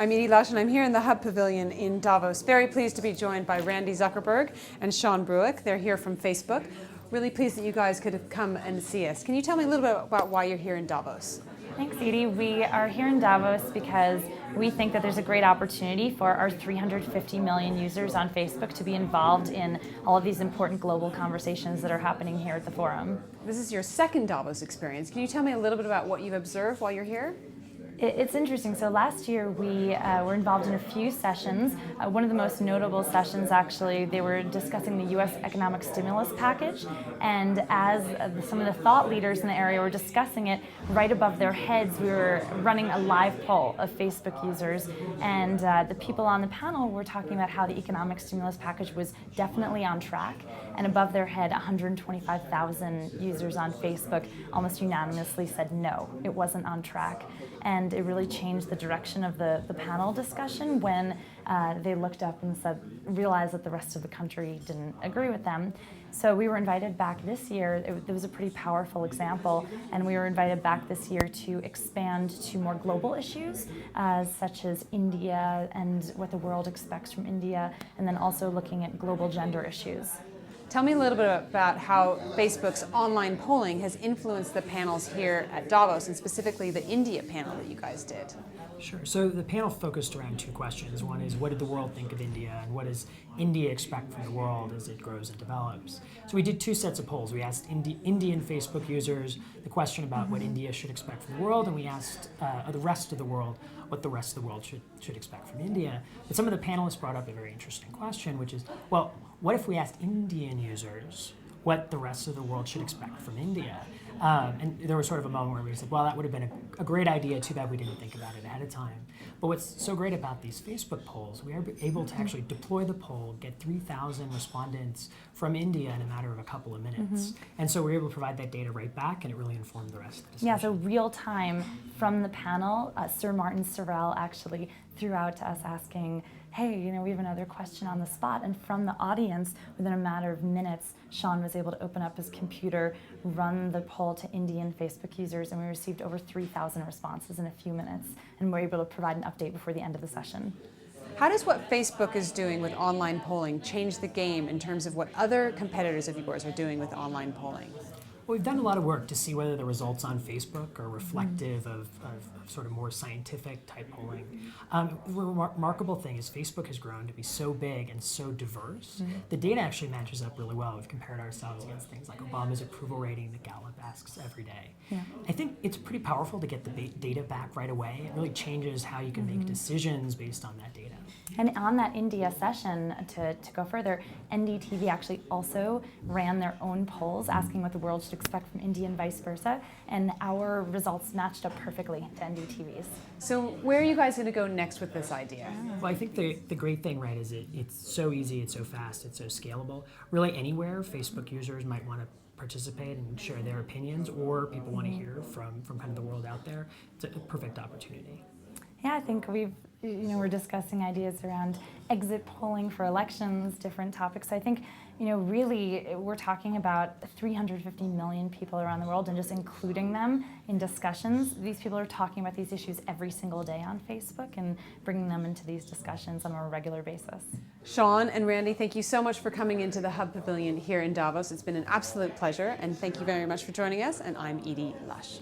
I'm Edie Lush, and I'm here in the Hub Pavilion in Davos. Very pleased to be joined by Randi Zuckerberg and Sean Bruich. They're here from Facebook. Really pleased that you guys could have come and see us. Can you tell me a little bit about why you're here in Davos? Thanks, Edie. We are here in Davos because we think that there's a great opportunity for our 350 million users on Facebook to be involved in all of these important global conversations that are happening here at the forum. This is your second Davos experience. Can you tell me a little bit about what you've observed while you're here? It's interesting. So last year we were involved in a few sessions. One of the most notable sessions, actually, they were discussing the U.S. economic stimulus package. And as some of the thought leaders in the area were discussing it, right above their heads we were running a live poll of Facebook users. And the people on the panel were talking about how the economic stimulus package was definitely on track. And above their head, 125,000 users on Facebook almost unanimously said no, it wasn't on track. And it really changed the direction of the panel discussion when they looked up and realized that the rest of the country didn't agree with them. So we were invited back this year. It was a pretty powerful example, and we were invited back this year to expand to more global issues, such as India and what the world expects from India, and then also looking at global gender issues. Tell me a little bit about how Facebook's online polling has influenced the panels here at Davos, and specifically the India panel that you guys did. Sure. So the panel focused around two questions. One is, what did the world think of India, and what does India expect from the world as it grows and develops? So we did two sets of polls. We asked Indian Facebook users the question about what India should expect from the world, and we asked the rest of the world what the rest of the world should expect from India. But some of the panelists brought up a very interesting question, which is, well, what if we asked Indian users what the rest of the world should expect from India? And there was sort of a moment where we said, well, that would have been a great idea, too bad we didn't think about it ahead of time. But what's so great about these Facebook polls, we are able to actually deploy the poll, get 3,000 respondents from India in a matter of a couple of minutes. And so we're able to provide that data right back, and it really informed the rest of the discussion. Yeah, so real time from the panel, Sir Martin Sorrell actually threw out to us asking, hey, we have another question on the spot. And from the audience, within a matter of minutes, Sean was able to open up his computer, run the poll to Indian Facebook users, and we received over 3,000 responses in a few minutes. And we're able to provide an update before the end of the session. How does what Facebook is doing with online polling change the game in terms of what other competitors of yours are doing with online polling? Well, we've done a lot of work to see whether the results on Facebook are reflective of sort of more scientific type polling. The remarkable thing is Facebook has grown to be so big and so diverse. The data actually matches up really well. We've compared ourselves against things like Obama's approval rating that Gallup asks every day. Yeah. I think it's pretty powerful to get the data back right away. It really changes how you can make decisions based on that data. And on that India session, to go further, NDTV actually also ran their own polls asking what the world should expect from India and vice versa, and our results matched up perfectly to NDTV's. So where are you guys going to go next with this idea? Well, I think the great thing, right, is it's so easy, it's so fast, it's so scalable. Really anywhere Facebook users might want to participate and share their opinions, or people want to hear from kind of the world out there. It's a perfect opportunity. Yeah, I think we're discussing ideas around exit polling for elections, different topics. I think, really we're talking about 350 million people around the world, and just including them in discussions. These people are talking about these issues every single day on Facebook and bringing them into these discussions on a regular basis. Sean and Randi, thank you so much for coming into the Hub Pavilion here in Davos. It's been an absolute pleasure, and thank you very much for joining us, and I'm Edie Lush.